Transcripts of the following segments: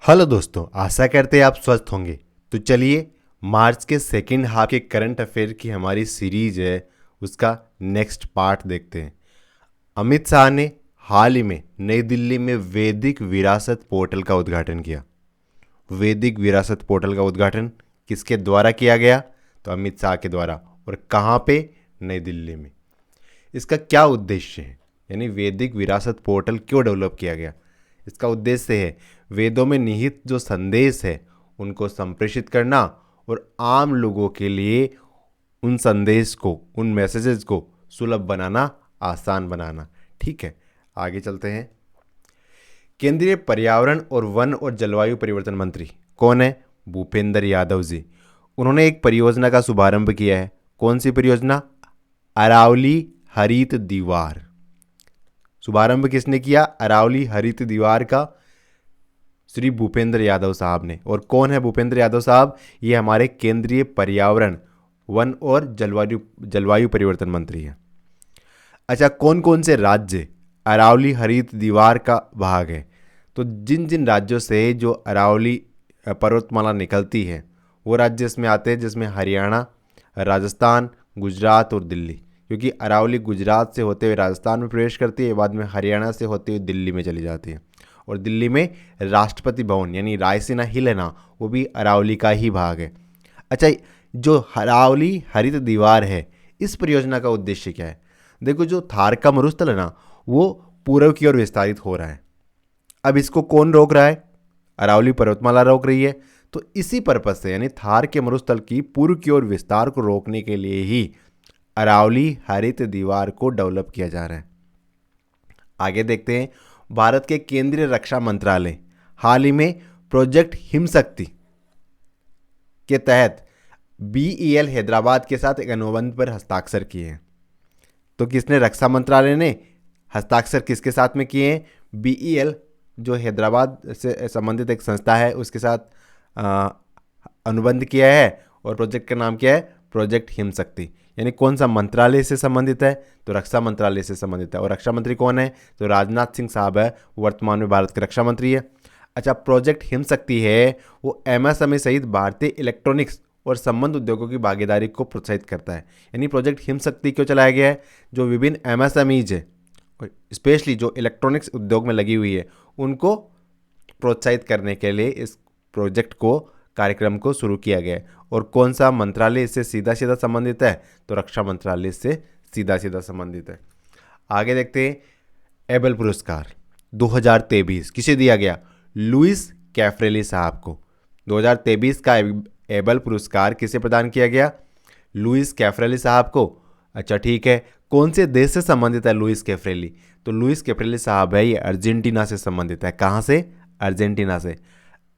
Hello दोस्तों, आशा करते हैं आप स्वस्थ होंगे। तो चलिए मार्च के सेकंड हाफ के करंट अफेयर की हमारी सीरीज है, उसका नेक्स्ट पार्ट देखते हैं। अमित शाह ने हाल ही में नई दिल्ली में वैदिक विरासत पोर्टल का उद्घाटन किया। वैदिक विरासत पोर्टल का उद्घाटन किसके द्वारा किया गया? तो अमित शाह के द्वारा। और कहाँ पे? नई दिल्ली में। इसका क्या उद्देश्य है, यानी वैदिक विरासत पोर्टल क्यों डेवलप किया गया? इसका उद्देश्य है वेदों में निहित जो संदेश है उनको संप्रेषित करना और आम लोगों के लिए उन संदेश को, उन मैसेजेस को सुलभ बनाना, आसान बनाना। ठीक है, आगे चलते हैं। केंद्रीय पर्यावरण और वन और जलवायु परिवर्तन मंत्री कौन है? भूपेंद्र यादव जी। उन्होंने एक परियोजना का शुभारंभ किया है। कौन सी परियोजना? अरावली हरित दीवार। शुभारंभ किसने किया? अरावली हरित दीवार का श्री भूपेंद्र यादव साहब ने। और कौन है भूपेंद्र यादव साहब? ये हमारे केंद्रीय पर्यावरण, वन और जलवायु परिवर्तन मंत्री हैं। अच्छा, कौन कौन से राज्य अरावली हरित दीवार का भाग है? तो जिन जिन राज्यों से जो अरावली पर्वतमाला निकलती है वो राज्य इसमें आते हैं, जिसमें हरियाणा, राजस्थान, गुजरात और दिल्ली। क्योंकि अरावली गुजरात से होते हुए राजस्थान में प्रवेश करती है, बाद में हरियाणा से होते हुए दिल्ली में चली जाती है। और दिल्ली में राष्ट्रपति भवन यानी रायसीना हिल है ना, वो भी अरावली का ही भाग है। अच्छा, जो अरावली हरित दीवार है, इस परियोजना का उद्देश्य क्या है? देखो, जो थार का मरुस्थल है ना, वो पूर्व की ओर विस्तारित हो रहा है। अब इसको कौन रोक रहा है? अरावली पर्वतमाला रोक रही है। तो इसी पर्पज से, यानी थार के मरुस्थल की पूर्व की ओर विस्तार को रोकने के लिए ही अरावली हरित दीवार को डेवलप किया जा रहा है। आगे देखते हैं। भारत के केंद्रीय रक्षा मंत्रालय हाल ही में प्रोजेक्ट हिमशक्ति के तहत बीईएल हैदराबाद के साथ एक अनुबंध पर हस्ताक्षर किए हैं। तो किसने? रक्षा मंत्रालय ने हस्ताक्षर किसके साथ में किए हैं? बीईएल, जो हैदराबाद से संबंधित एक संस्था है, उसके साथ अनुबंध किया है। और प्रोजेक्ट का नाम क्या है? प्रोजेक्ट हिमशक्ति। यानी कौन सा मंत्रालय से संबंधित है? तो रक्षा मंत्रालय से संबंधित है। और रक्षा मंत्री कौन है? तो राजनाथ सिंह साहब है, वर्तमान में भारत के रक्षा मंत्री है। अच्छा, प्रोजेक्ट हिमशक्ति है वो एमएसएमई सहित भारतीय इलेक्ट्रॉनिक्स और संबंध उद्योगों की भागीदारी को प्रोत्साहित करता है। यानी प्रोजेक्ट हिमशक्ति क्यों चलाया गया है? जो विभिन्न एमएसएमईज है, स्पेशली जो इलेक्ट्रॉनिक्स उद्योग में लगी हुई है, उनको प्रोत्साहित करने के लिए इस प्रोजेक्ट को, कार्यक्रम को शुरू किया गया है। और कौन सा मंत्रालय इससे सीधा सीधा संबंधित है? तो रक्षा मंत्रालय से सीधा सीधा संबंधित है। आगे देखते हैं। एबल पुरस्कार 2023 किसे दिया गया? लुइस कैफ्रेली साहब को। 2023 का एबल पुरस्कार किसे प्रदान किया गया? लुइस कैफ्रेली साहब को। अच्छा, ठीक है। कौन से देश से संबंधित है लुइस कैफ्रेली? तो लुइस कैफ्रेली साहब है, ये अर्जेंटीना से संबंधित है। कहाँ से? अर्जेंटीना से।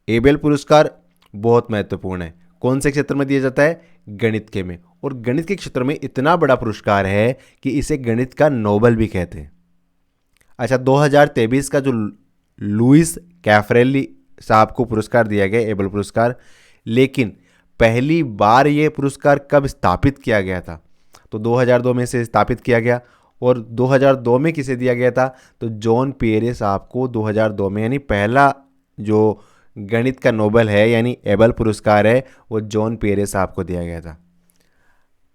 एबेल पुरस्कार बहुत महत्वपूर्ण है। कौन से क्षेत्र में दिया जाता है? गणित के में। और गणित के क्षेत्र में इतना बड़ा पुरस्कार है कि इसे गणित का नोबेल भी कहते हैं। अच्छा, 2023 का जो लुइस कैफ्रेली साहब को पुरस्कार दिया गया, एबेल पुरस्कार, लेकिन पहली बार ये पुरस्कार कब स्थापित किया गया था? तो 2002 में से स्थापित किया गया। और 2002 में किसे दिया गया था? तो जॉन पियरे साहब को 2002 में, यानी पहला जो गणित का नोबेल है यानी एबल पुरस्कार है, वो जॉन पियरे साहब को दिया गया था।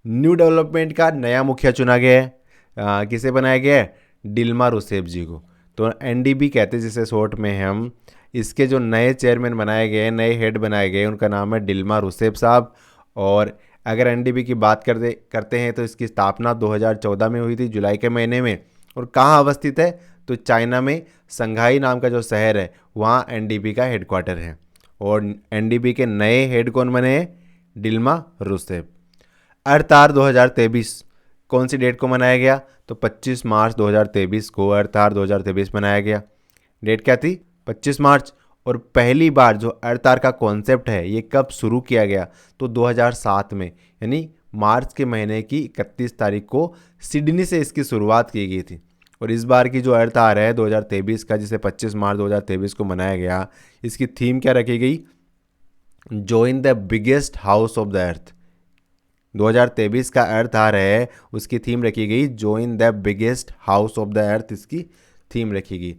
न्यू डेवलपमेंट का नया मुखिया चुना गया है। किसे बनाया गया है? डिल्मा रूसेफ जी को। तो एनडीबी कहते हैं जिसे शॉर्ट में हम। इसके जो नए चेयरमैन बनाए गए, नए हेड बनाए गए, उनका नाम है डिल्मा रूसेफ साहब। और अगर एनडीबी की बात करते हैं तो इसकी स्थापना 2014 में हुई थी, जुलाई के महीने में। और कहाँ अवस्थित है? तो चाइना में संघाई नाम का जो शहर है, वहाँ एनडीबी का हेडक्वार्टर है। और एनडीबी के नए हेड कौन बने हैं? Dilma Rousseff. अर्थार 2023 कौन सी डेट को मनाया गया? तो 25 मार्च 2023 को अर्थार 2023 मनाया गया। डेट क्या थी? 25 मार्च। और पहली बार जो अर्थार का कॉन्सेप्ट है, ये कब शुरू किया गया? तो 2007 में, यानी मार्च के महीने की 31 तारीख को सिडनी से इसकी शुरुआत की गई थी। और इस बार की जो अर्थार है 2023 का, जिसे 25 मार्च 2023 को मनाया गया, इसकी थीम क्या रखी गई? Join the biggest house of the earth. 2023 का अर्थार है, उसकी थीम रखी गई join the biggest house of the earth, इसकी थीम रखी गई।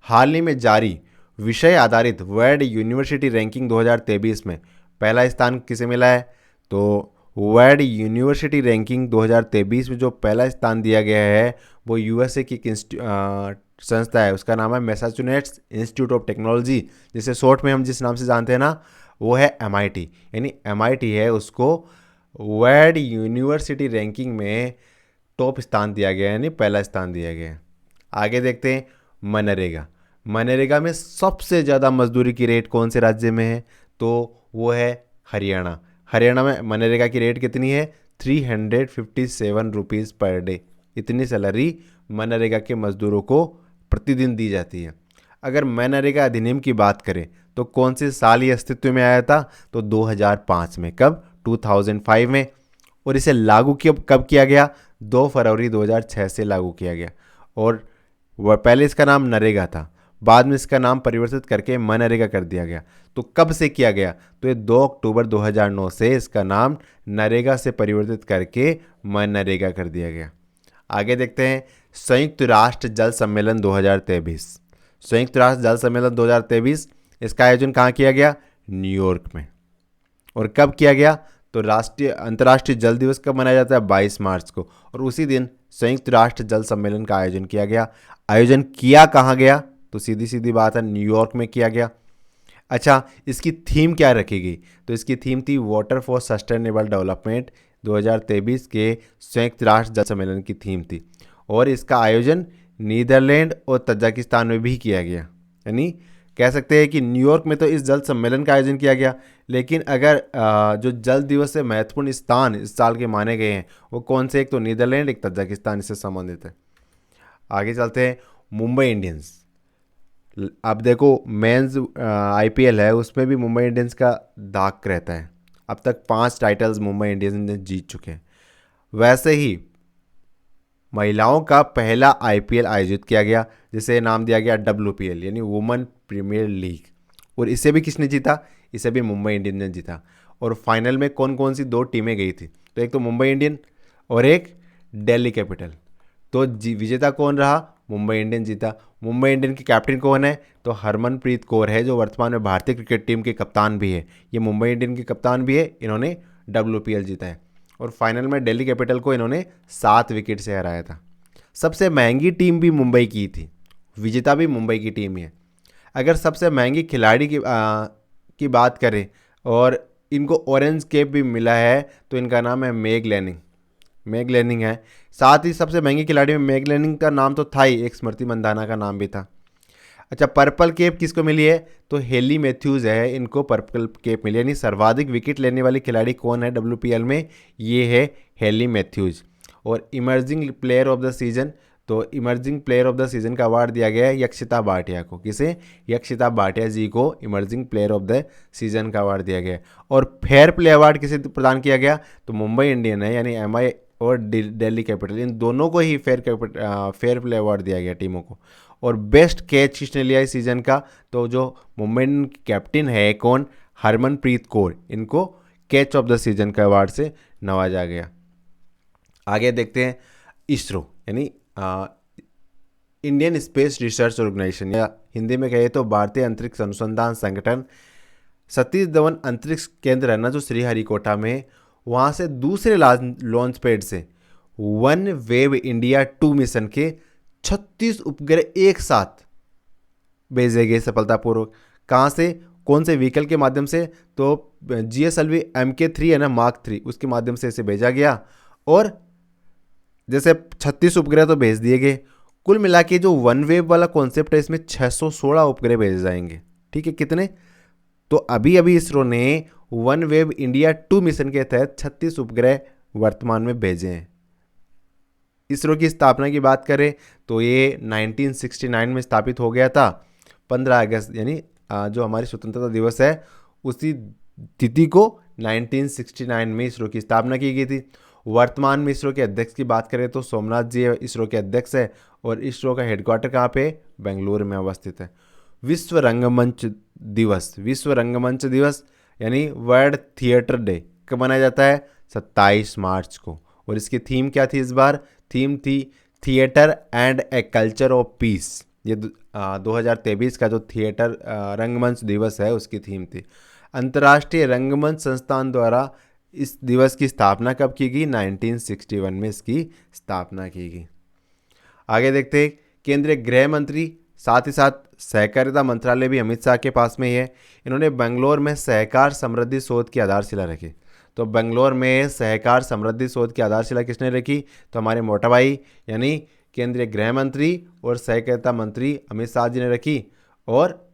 हाल ही में जारी विषय आधारित वर्ल्ड यूनिवर्सिटी रैंकिंग 2023 में पहला स्थान किसे मिला है? तो वर्ल्ड यूनिवर्सिटी रैंकिंग 2023 में जो पहला स्थान दिया गया है वो यूएसए की एक संस्था है, उसका नाम है मैसाचुसेट्स इंस्टीट्यूट ऑफ टेक्नोलॉजी, जिसे शॉर्ट में हम जिस नाम से जानते हैं ना वो है MIT। यानी MIT है, उसको वर्ल्ड यूनिवर्सिटी रैंकिंग में टॉप स्थान दिया गया है, यानी पहला स्थान दिया गया है। आगे देखते हैं मनरेगा। मनरेगा में सबसे ज़्यादा मजदूरी की रेट कौन से राज्य में है? तो वो है हरियाणा। हरियाणा में मनरेगा की रेट कितनी है? 357 रुपीज़ पर डे। इतनी सैलरी मनरेगा के मजदूरों को प्रतिदिन दी जाती है। अगर मनरेगा अधिनियम की बात करें तो कौन से साल ये अस्तित्व में आया था? तो 2005 में। कब? 2005 में। और इसे लागू कब किया गया? 2 फरवरी 2006 से लागू किया गया। और वह पहले इसका नाम नरेगा था, बाद में इसका नाम परिवर्तित करके मनरेगा कर दिया गया। तो कब से किया गया? तो ये 2 अक्टूबर 2009 से इसका नाम नरेगा से परिवर्तित करके मनरेगा कर दिया गया। आगे देखते हैं संयुक्त राष्ट्र जल सम्मेलन 2023। संयुक्त राष्ट्र जल सम्मेलन 2023, इसका आयोजन कहाँ किया गया? न्यूयॉर्क में। और कब किया गया? तो अंतर्राष्ट्रीय जल दिवस कब मनाया जाता है? 22 मार्च को। और उसी दिन संयुक्त राष्ट्र जल सम्मेलन का आयोजन किया गया। आयोजन किया कहाँ गया? तो सीधी सीधी बात है, न्यूयॉर्क में किया गया। अच्छा, इसकी थीम क्या रखी गई? तो इसकी थीम थी वाटर फॉर सस्टेनेबल डेवलपमेंट। 2023 के संयुक्त राष्ट्र जल सम्मेलन की थीम थी। और इसका आयोजन नीदरलैंड और तजाकिस्तान में भी किया गया। यानी कह सकते हैं कि न्यूयॉर्क में तो इस जल सम्मेलन का आयोजन किया गया, लेकिन अगर जो जल दिवस से महत्वपूर्ण स्थान इस साल के माने गए हैं वो कौन से? एक तो नीदरलैंड, एक तजाकिस्तान इससे संबंधित है। आगे चलते हैं मुंबई इंडियंस। अब देखो मेंस IPL है, उसमें भी मुंबई इंडियंस का दाग रहता है। अब तक 5 टाइटल्स मुंबई इंडियंस ने जीत चुके हैं। वैसे ही महिलाओं का पहला IPL आयोजित किया गया, जिसे नाम दिया गया WPL यानी वुमेन प्रीमियर लीग। और इसे भी किसने जीता? इसे भी मुंबई इंडियंस ने जीता। और फाइनल में कौन कौन सी 2 टीमें गई थी? तो एक तो मुंबई इंडियन और एक दिल्ली कैपिटल। तो विजेता कौन रहा? मुंबई इंडियन जीता। मुंबई इंडियन की कैप्टन कौन है? तो हरमनप्रीत कौर है, जो वर्तमान में भारतीय क्रिकेट टीम के कप्तान भी है। ये मुंबई इंडियन की कप्तान भी है, इन्होंने WPL जीता है। और फाइनल में दिल्ली कैपिटल को इन्होंने 7 विकेट से हराया था। सबसे महंगी टीम भी मुंबई की थी, विजेता भी मुंबई की टीम ही है। अगर सबसे महंगी खिलाड़ी की बात करें और इनको ऑरेंज कैप भी मिला है तो इनका नाम है मेग लैनिंग है। साथ ही सबसे महंगी खिलाड़ी में मेग लैनिंग का नाम तो था ही, एक स्मृति मंदाना का नाम भी था। अच्छा, पर्पल कैप किसको मिली है? तो हेली मैथ्यूज़ है, इनको पर्पल कैप मिली। यानी सर्वाधिक विकेट लेने वाली खिलाड़ी कौन है WPL में? ये है हेली मैथ्यूज़। और emerging player of the season, तो emerging player of the season का अवार्ड दिया गया है यक्षिता भाटिया को। किसे? यक्षिता भाटिया जी को emerging player of the season का अवार्ड दिया गया है। और फेयर प्ले अवार्ड किसे प्रदान किया गया? तो मुंबई इंडियन है यानी MI और दिल्ली कैपिटल, इन दोनों को ही फेयर प्ले अवार्ड दिया गया टीमों को। और बेस्ट कैच किसने लिया इस सीजन का? तो जो मुंबई इंडियन की कैप्टन है कौन? हरमनप्रीत कौर, इनको कैच ऑफ द सीजन का अवार्ड से नवाजा गया। आगे देखते हैं इसरो यानी इंडियन स्पेस रिसर्च ऑर्गेनाइजेशन, या हिंदी में कहे तो भारतीय अंतरिक्ष अनुसंधान संगठन। सतीश धवन अंतरिक्ष केंद्र है ना जो श्रीहरिकोटा में, वहाँ से दूसरे लॉन्च पैड से वन वेव इंडिया 2 मिशन के 36 उपग्रह एक साथ भेजे गए सफलतापूर्वक। कहाँ से? कौन से व्हीकल के माध्यम से? तो GSLV Mk3 है ना, मार्क 3, उसके माध्यम से इसे भेजा गया। और जैसे 36 उपग्रह तो भेज दिए गए, कुल मिला के जो वन वेव वाला कॉन्सेप्ट है इसमें 616 उपग्रह भेजे जाएंगे। ठीक है, कितने? तो अभी अभी इसरो ने वन वेव इंडिया 2 मिशन के तहत 36 उपग्रह वर्तमान में भेजे हैं। इसरो की स्थापना की बात करें तो ये 1969 में स्थापित हो गया था। 15 अगस्त यानी जो हमारी स्वतंत्रता दिवस है उसी तिथि को 1969 में इसरो की स्थापना की गई थी। वर्तमान में इसरो के अध्यक्ष की बात करें तो सोमनाथ जी इसरो के अध्यक्ष है। और इसरो का हेडक्वार्टर कहाँ पे? बेंगलुरु में अवस्थित है। विश्व रंगमंच दिवस यानी वर्ल्ड थिएटर डे कब मनाया जाता है? 27 मार्च को। और इसकी थीम क्या थी इस बार? थीम थी theatre and a culture of peace. ये 2023 का जो थिएटर रंगमंच दिवस है उसकी थीम थी। अंतर्राष्ट्रीय रंगमंच संस्थान द्वारा इस दिवस की स्थापना कब की गई? 1961 में इसकी स्थापना की गई। आगे देखते हैं, केंद्रीय गृह मंत्री साथ ही साथ सहकारिता मंत्रालय भी अमित शाह के पास में ही है। इन्होंने बेंगलोर में सहकार समृद्धि शोध की आधारशिला रखी। तो बेंगलोर में सहकार समृद्धि शोध की आधारशिला किसने रखी? तो हमारे मोटा भाई यानी केंद्रीय गृह मंत्री और सहकारिता मंत्री अमित शाह जी ने रखी। और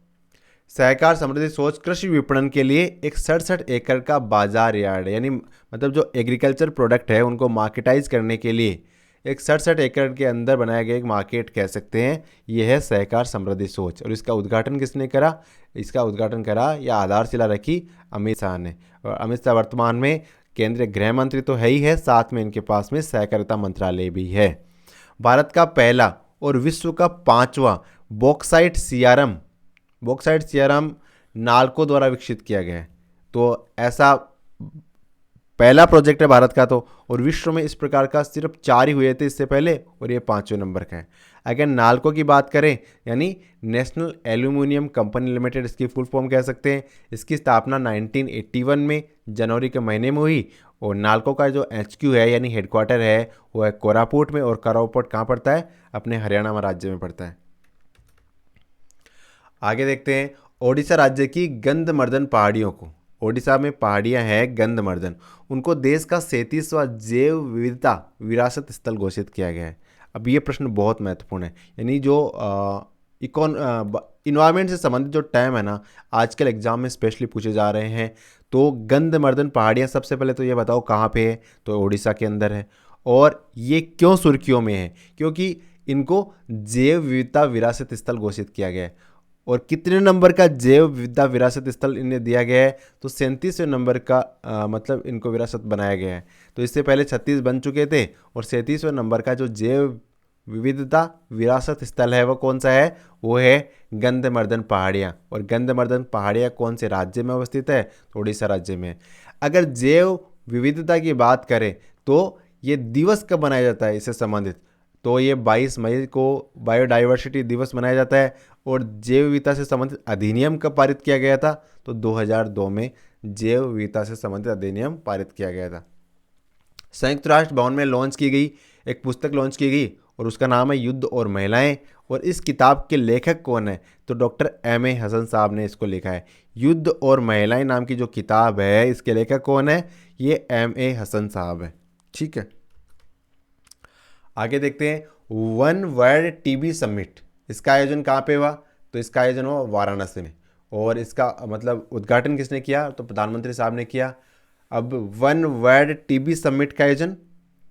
सहकार समृद्धि सोच कृषि विपणन के लिए एक 67 एकड़ का बाजार यार्ड, यानी मतलब जो एग्रीकल्चर प्रोडक्ट है उनको मार्केटाइज करने के लिए एक 67 एकड़ के अंदर बनाया गया एक मार्केट कह सकते हैं, ये है सहकार समृद्धि सोच। और इसका उद्घाटन किसने करा? इसका उद्घाटन करा या आधारशिला रखी अमित शाह ने। और अमित शाह वर्तमान में केंद्रीय गृह मंत्री तो है ही है, साथ में इनके पास में सहकारिता मंत्रालय भी है। भारत का पहला और विश्व का 5वां बॉक्साइट सीआरएम नाल्को द्वारा विकसित किया गया है। तो ऐसा पहला प्रोजेक्ट है भारत का तो, और विश्व में इस प्रकार का सिर्फ 4 ही हुए थे इससे पहले, और ये 5वें नंबर का है। अगर नाल्को की बात करें यानी नेशनल एल्यूमिनियम कंपनी लिमिटेड, इसकी फुल फॉर्म कह सकते हैं। इसकी स्थापना 1981 में जनवरी के महीने में हुई। और नाल्को का जो HQ है यानी हेडक्वार्टर है वो है कोरापुट में। और कोरापुट कहाँ पड़ता है? अपने हरियाणा राज्य में पड़ता है। आगे देखते हैं, ओडिशा राज्य की गंधमर्दन पहाड़ियों को, ओडिशा में पहाड़ियां हैं गंधमर्दन, उनको देश का 37वां जैव विविधता विरासत स्थल घोषित किया गया है। अब ये प्रश्न बहुत महत्वपूर्ण है, यानी जो इन्वायरमेंट से संबंधित जो टर्म है ना, आजकल एग्जाम में स्पेशली पूछे जा रहे हैं। तो गंधमर्दन पहाड़ियाँ सबसे पहले तो ये बताओ कहाँ पे है? तो ओडिशा के अंदर है। और ये क्यों सुर्खियों में है? क्योंकि इनको जैव विविधता विरासत स्थल घोषित किया गया है। और कितने नंबर का जैव विविधता विरासत स्थल इन्हें दिया गया है? तो 37वें नंबर का मतलब इनको विरासत बनाया गया है। तो इससे पहले 36 बन चुके थे, और 37वें नंबर का जो जैव विविधता विरासत स्थल है वो कौन सा है? वो है गंधमर्दन पहाड़ियाँ। और गंधमर्दन पहाड़ियाँ कौन से राज्य में अवस्थित है? तो उड़ीसा राज्य में। अगर जैव विविधता की बात करें तो ये दिवस कब मनाया जाता है इससे संबंधित? तो ये 22 मई को बायोडाइवर्सिटी दिवस मनाया जाता है। और जैव विविधता से संबंधित अधिनियम कब पारित किया गया था? तो 2002 में जैव विविधता से संबंधित अधिनियम पारित किया गया था। संयुक्त राष्ट्र भवन में लॉन्च की गई एक पुस्तक लॉन्च की गई, और उसका नाम है युद्ध और महिलाएं। और इस किताब के लेखक कौन है? तो डॉक्टर M.A. हसन साहब ने इसको लिखा है। युद्ध और महिलाएं नाम की जो किताब है, इसके लेखक कौन है? ये M.A. हसन साहब है। ठीक है, आगे देखते हैं, वन वर्ल्ड टीबी समिट, इसका आयोजन कहाँ पे हुआ? तो इसका आयोजन हुआ वाराणसी में। और इसका मतलब उद्घाटन किसने किया? तो प्रधानमंत्री साहब ने किया। अब वन वर्ल्ड टीबी समिट का आयोजन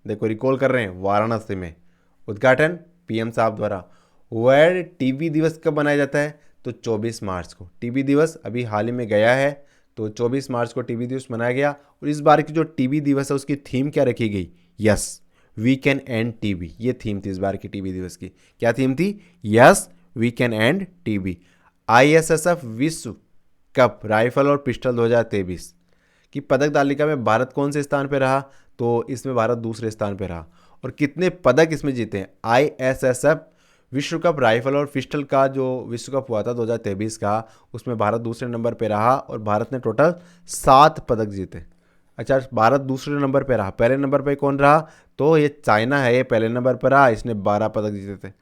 देखो रिकॉल कर रहे हैं, वाराणसी में। उद्घाटन PM साहब द्वारा। वर्ल्ड टीबी दिवस कब मनाया जाता है? तो 24 मार्च को। टीबी दिवस अभी हाल ही में गया है, तो 24 मार्च को टीबी दिवस मनाया गया। और इस बार की जो टीबी दिवस है उसकी थीम क्या रखी गई? Yes, we can end TB, ये थीम थी इस बार की टीबी दिवस की। क्या थीम थी? Yes, we can end TB. ISSF विश्व कप राइफल और पिस्टल 2023 की पदक तालिका में भारत कौन से स्थान पर रहा? तो इसमें भारत दूसरे स्थान पर रहा। और कितने पदक इसमें जीते हैं? ISSF विश्व कप राइफल और पिस्टल का जो विश्व कप हुआ था 2023 का, उसमें भारत दूसरे नंबर पर रहा, और भारत ने टोटल 7 पदक जीते। अच्छा, भारत दूसरे नंबर पे रहा, पहले नंबर पे कौन रहा? तो ये चाइना है, ये पहले नंबर पर रहा, इसने 12 पदक जीते थे।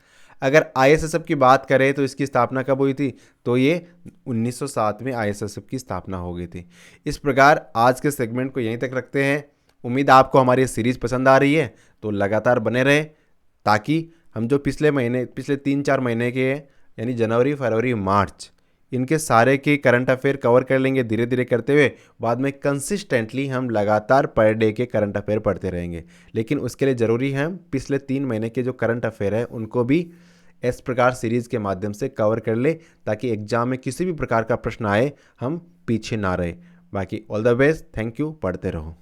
अगर ISSF की बात करें तो इसकी स्थापना कब हुई थी? तो ये 1907 में ISSF की स्थापना हो गई थी। इस प्रकार आज के सेगमेंट को यहीं तक रखते हैं। उम्मीद आपको हमारी सीरीज़ पसंद आ रही है, तो लगातार बने रहे, ताकि हम जो पिछले 3-4 महीने के यानी जनवरी, फरवरी, मार्च, इनके सारे के करंट अफेयर कवर कर लेंगे धीरे धीरे करते हुए। बाद में कंसिस्टेंटली हम लगातार पर डे के करंट अफेयर पढ़ते रहेंगे। लेकिन उसके लिए ज़रूरी है हम पिछले 3 महीने के जो करंट अफेयर है उनको भी इस प्रकार सीरीज़ के माध्यम से कवर कर ले, ताकि एग्जाम में किसी भी प्रकार का प्रश्न आए हम पीछे ना रहे। बाकी all the best, thank you, पढ़ते रहो।